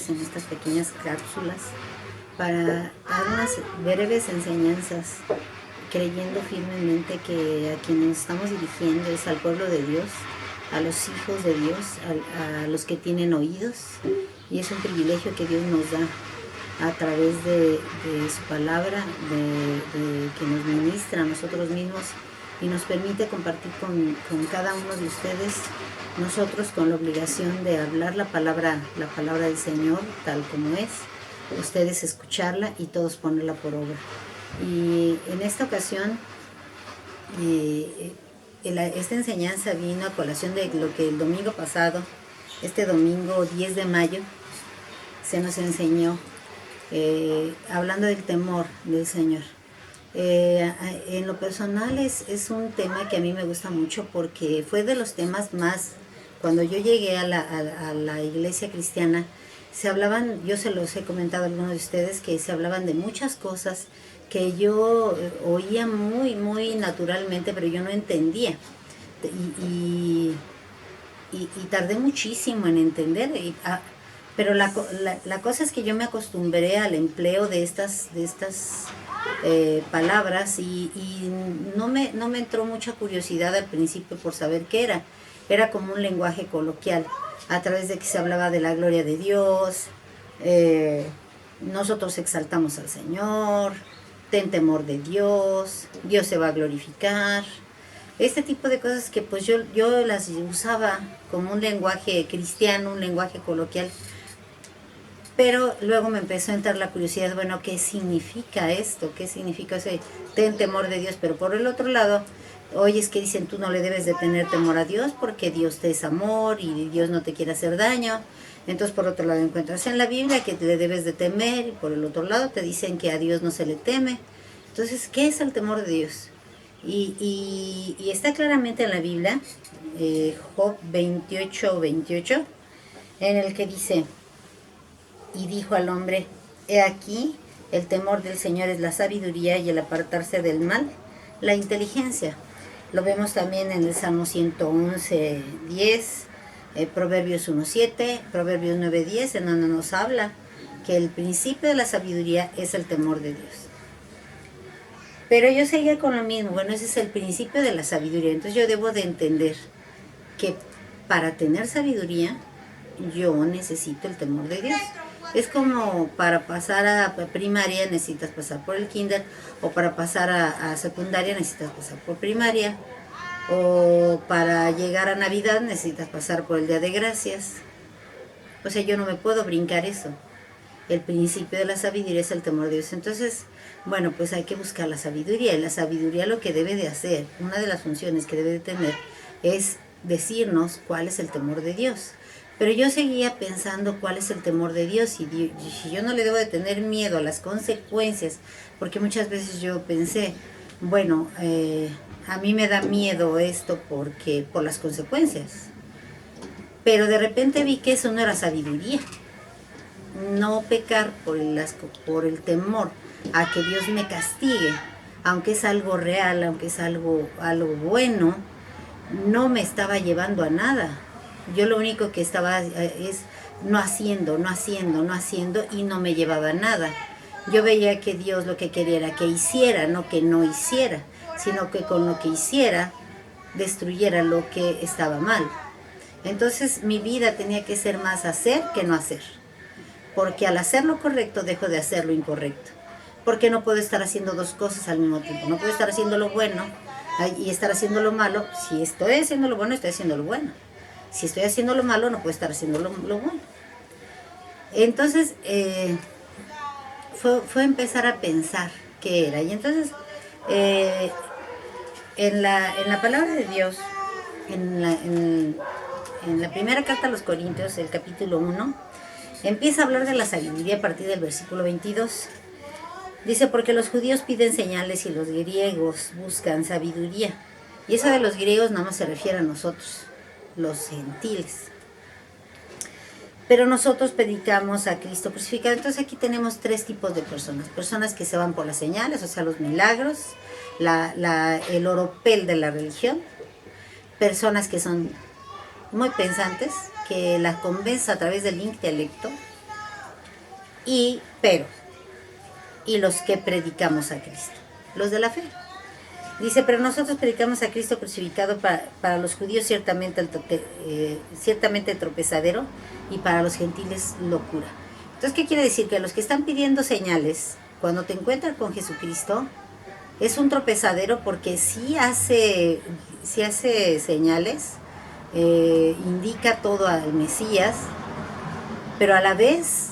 ustedes en estas pequeñas cápsulas para dar unas breves enseñanzas, creyendo firmemente que a quienes nos estamos dirigiendo es al pueblo de Dios, a los hijos de Dios, a los que tienen oídos, y es un privilegio que Dios nos da a través de su palabra, que nos ministra a nosotros mismos y nos permite compartir con cada uno de ustedes, nosotros con la obligación de hablar la palabra del Señor tal como es, ustedes escucharla y todos ponerla por obra. Y en esta ocasión, esta enseñanza vino a colación de lo que el domingo pasado, este domingo 10 de mayo, se nos enseñó, hablando del temor del Señor. En lo personal es un tema que a mí me gusta mucho porque fue de los temas más, cuando yo llegué a la iglesia cristiana, se hablaban, yo se los he comentado a algunos de ustedes, que se hablaban de muchas cosas que yo oía muy, muy naturalmente, pero yo no entendía. Y tardé muchísimo en entender. Pero la cosa es que yo me acostumbré al empleo de estas palabras y no me entró mucha curiosidad al principio por saber qué era. Era como un lenguaje coloquial, a través de que se hablaba de la gloria de Dios, nosotros exaltamos al Señor, ten temor de Dios, Dios se va a glorificar. Este tipo de cosas que pues yo las usaba como un lenguaje cristiano, un lenguaje coloquial. Pero luego me empezó a entrar la curiosidad, bueno, ¿qué significa esto? ¿Qué significa ese ten temor de Dios? Pero por el otro lado, oye, es que dicen tú no le debes de tener temor a Dios porque Dios te es amor y Dios no te quiere hacer daño. Entonces por otro lado encuentras en la Biblia que le debes de temer y por el otro lado te dicen que a Dios no se le teme. Entonces, ¿qué es el temor de Dios? Y está claramente en la Biblia, Job 28:28, en el que dice: y dijo al hombre, he aquí, el temor del Señor es la sabiduría y el apartarse del mal, la inteligencia. Lo vemos también en el Salmo 111:10, Proverbios 1:7, Proverbios 9:10, en donde nos habla que el principio de la sabiduría es el temor de Dios. Pero yo seguía con lo mismo, bueno, ese es el principio de la sabiduría, entonces yo debo de entender que para tener sabiduría, yo necesito el temor de Dios. Es como para pasar a primaria necesitas pasar por el kinder, o para pasar a secundaria necesitas pasar por primaria, o para llegar a Navidad necesitas pasar por el Día de Gracias. O sea, yo no me puedo brincar eso. El principio de la sabiduría es el temor de Dios. Entonces, bueno, pues hay que buscar la sabiduría. Y la sabiduría lo que debe de hacer, una de las funciones que debe de tener, es decirnos cuál es el temor de Dios. Pero yo seguía pensando cuál es el temor de Dios y yo no le debo de tener miedo a las consecuencias, porque muchas veces yo pensé, bueno, a mí me da miedo esto por las consecuencias. Pero de repente vi que eso no era sabiduría. No pecar por el temor a que Dios me castigue, aunque es algo real, aunque es algo bueno, no me estaba llevando a nada. Yo lo único que estaba es no haciendo y no me llevaba a nada. Yo veía que Dios lo que quería era que hiciera, no que no hiciera, sino que con lo que hiciera destruyera lo que estaba mal. Entonces mi vida tenía que ser más hacer que no hacer. Porque al hacer lo correcto dejo de hacer lo incorrecto. Porque no puedo estar haciendo dos cosas al mismo tiempo. No puedo estar haciendo lo bueno y estar haciendo lo malo. Si estoy haciendo lo bueno, estoy haciendo lo bueno. Si estoy haciendo lo malo, no puedo estar haciendo lo bueno. Entonces, fue empezar a pensar qué era. Y entonces, en la palabra de Dios, en la primera carta a los Corintios, el capítulo 1, empieza a hablar de la sabiduría a partir del versículo 22. Dice, porque los judíos piden señales y los griegos buscan sabiduría. Y eso de los griegos nada más se refiere a nosotros, los gentiles. Pero nosotros predicamos a Cristo crucificado. Entonces aquí tenemos tres tipos de personas. Personas que se van por las señales, o sea, los milagros, el oropel de la religión. Personas que son muy pensantes, que las convence a través del intelecto. Pero, y los que predicamos a Cristo, los de la fe. Dice, pero nosotros predicamos a Cristo crucificado para los judíos ciertamente tropezadero y para los gentiles locura. Entonces, ¿qué quiere decir? Que los que están pidiendo señales, cuando te encuentran con Jesucristo, es un tropezadero porque sí hace señales, indica todo al Mesías, pero a la vez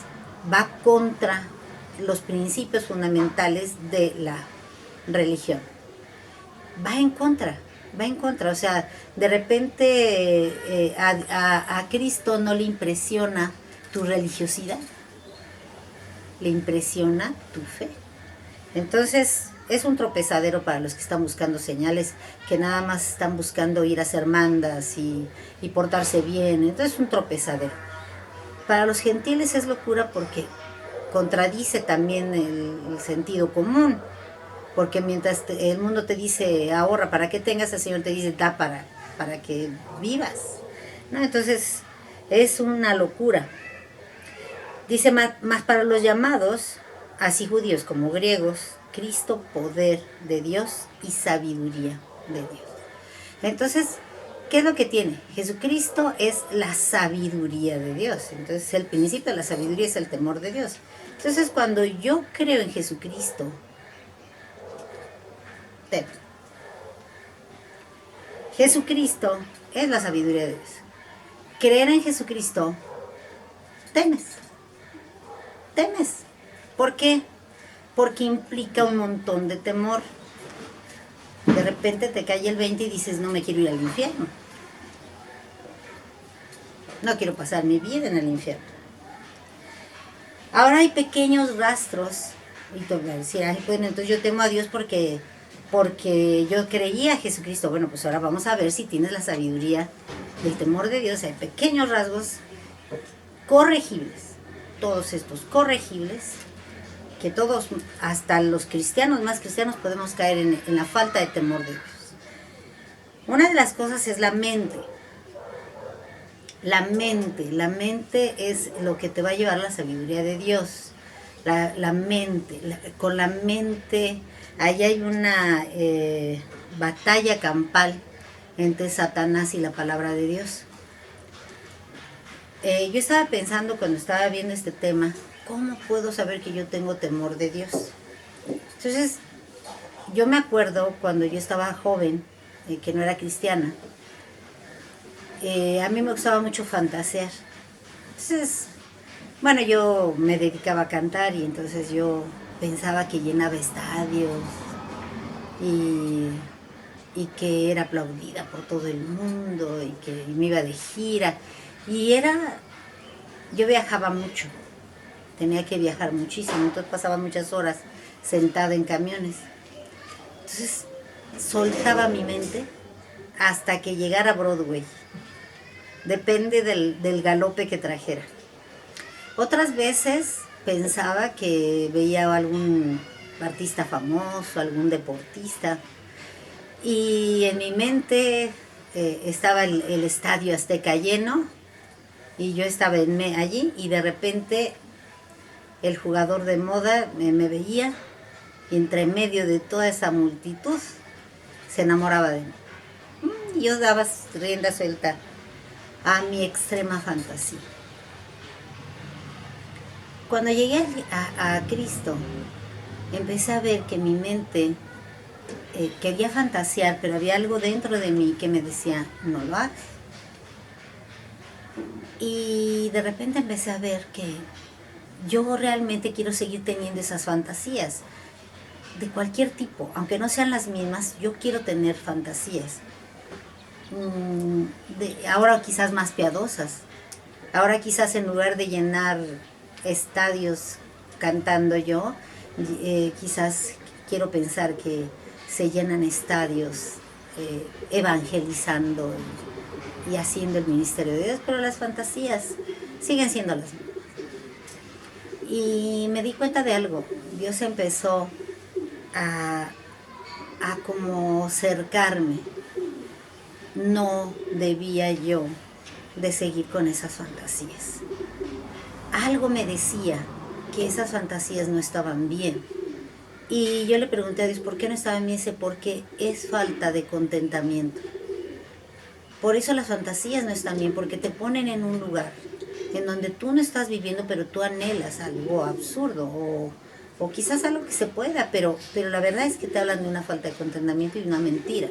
va contra los principios fundamentales de la religión. Va en contra, o sea, de repente a Cristo no le impresiona tu religiosidad, le impresiona tu fe. Entonces, es un tropezadero para los que están buscando señales, que nada más están buscando ir a hacer mandas y portarse bien. Entonces, es un tropezadero. Para los gentiles es locura porque contradice también el sentido común. Porque mientras el mundo te dice ahorra para que tengas, el Señor te dice da para que vivas, ¿no? Entonces es una locura. Dice, más para los llamados, así judíos como griegos, Cristo, poder de Dios y sabiduría de Dios. Entonces, ¿qué es lo que tiene? Jesucristo es la sabiduría de Dios. Entonces, el principio de la sabiduría es el temor de Dios. Entonces, cuando yo creo en Jesucristo, temo. Jesucristo es la sabiduría de Dios. Creer en Jesucristo, temes. ¿Por qué? Porque implica un montón de temor. De repente te cae el 20 y dices, no me quiero ir al infierno. No quiero pasar mi vida en el infierno. Ahora hay pequeños rastros. Y te voy a decir, ay, bueno, entonces yo temo a Dios porque yo creía a Jesucristo. Bueno, pues ahora vamos a ver si tienes la sabiduría del temor de Dios. Hay pequeños rasgos corregibles, todos estos corregibles, que todos, hasta los cristianos, más cristianos, podemos caer en la falta de temor de Dios. Una de las cosas es la mente. La mente es lo que te va a llevar a la sabiduría de Dios. La mente, con la mente, ahí hay una batalla campal entre Satanás y la palabra de Dios. Yo estaba pensando cuando estaba viendo este tema, ¿cómo puedo saber que yo tengo temor de Dios? Entonces, yo me acuerdo cuando yo estaba joven, que no era cristiana, a mí me gustaba mucho fantasear. Entonces, bueno, yo me dedicaba a cantar y entonces yo pensaba que llenaba estadios y que era aplaudida por todo el mundo y que me iba de gira. Yo viajaba mucho, tenía que viajar muchísimo, entonces pasaba muchas horas sentada en camiones. Entonces soltaba mi mente hasta que llegara a Broadway. Depende del galope que trajera. Otras veces pensaba que veía a algún artista famoso, algún deportista, y en mi mente estaba el Estadio Azteca lleno, y yo estaba allí, y de repente el jugador de moda me veía, y entre medio de toda esa multitud se enamoraba de mí. Y yo daba rienda suelta a mi extrema fantasía. Cuando llegué a Cristo, empecé a ver que mi mente quería fantasear, pero había algo dentro de mí que me decía, no lo hagas. Y de repente empecé a ver que yo realmente quiero seguir teniendo esas fantasías, de cualquier tipo, aunque no sean las mismas, yo quiero tener fantasías. Ahora quizás más piadosas. Ahora quizás en lugar de llenar estadios cantando yo, quizás quiero pensar que se llenan estadios evangelizando y haciendo el ministerio de Dios, pero las fantasías siguen siendo las mismas. Y me di cuenta de algo. Dios empezó a como cercarme. No debía yo de seguir con esas fantasías. Algo me decía que esas fantasías no estaban bien. Y yo le pregunté a Dios, ¿por qué no estaban bien? Dice, porque es falta de contentamiento. Por eso las fantasías no están bien, porque te ponen en un lugar en donde tú no estás viviendo, pero tú anhelas algo absurdo o quizás algo que se pueda, pero la verdad es que te hablan de una falta de contentamiento y una mentira.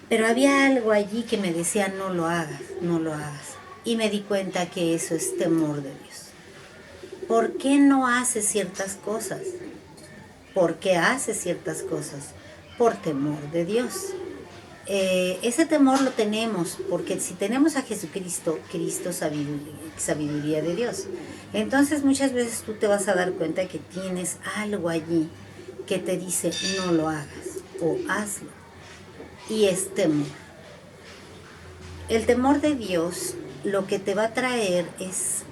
Pero había algo allí que me decía, no lo hagas, no lo hagas. Y me di cuenta que eso es temor de Dios. ¿Por qué no haces ciertas cosas? ¿Por qué haces ciertas cosas? Por temor de Dios. Ese temor lo tenemos porque si tenemos a Jesucristo, Cristo sabiduría de Dios. Entonces muchas veces tú te vas a dar cuenta que tienes algo allí que te dice no lo hagas o hazlo. Y es temor. El temor de Dios lo que te va a traer es...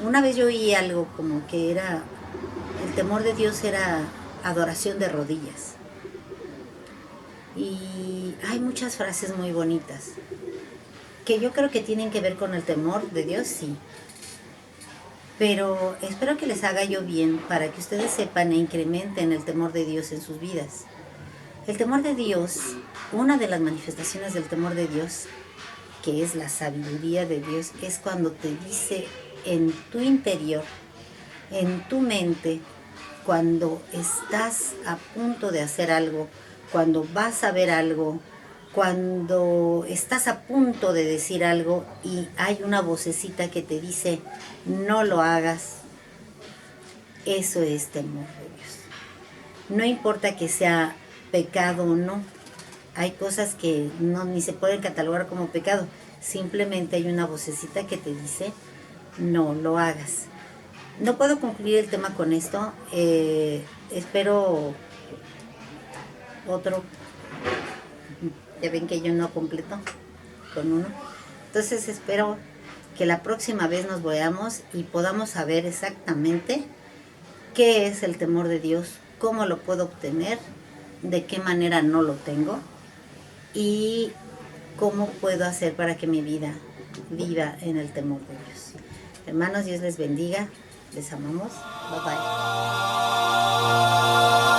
Una vez yo oí algo como que era... El temor de Dios era adoración de rodillas. Y hay muchas frases muy bonitas que yo creo que tienen que ver con el temor de Dios, sí. Pero espero que les haga yo bien para que ustedes sepan e incrementen el temor de Dios en sus vidas. El temor de Dios, una de las manifestaciones del temor de Dios, que es la sabiduría de Dios, es cuando te dice en tu interior, en tu mente, cuando estás a punto de hacer algo, cuando vas a ver algo, cuando estás a punto de decir algo y hay una vocecita que te dice no lo hagas, eso es temor de Dios. No importa que sea pecado o no, hay cosas que no, ni se pueden catalogar como pecado, simplemente hay una vocecita que te dice no lo hagas. No puedo concluir el tema con esto, espero otro. Ya ven que yo no completo con uno. Entonces espero que la próxima vez nos veamos y podamos saber exactamente qué es el temor de Dios, cómo lo puedo obtener, de qué manera no lo tengo y cómo puedo hacer para que mi vida viva en el temor de Dios. Hermanos, Dios les bendiga, les amamos, bye bye.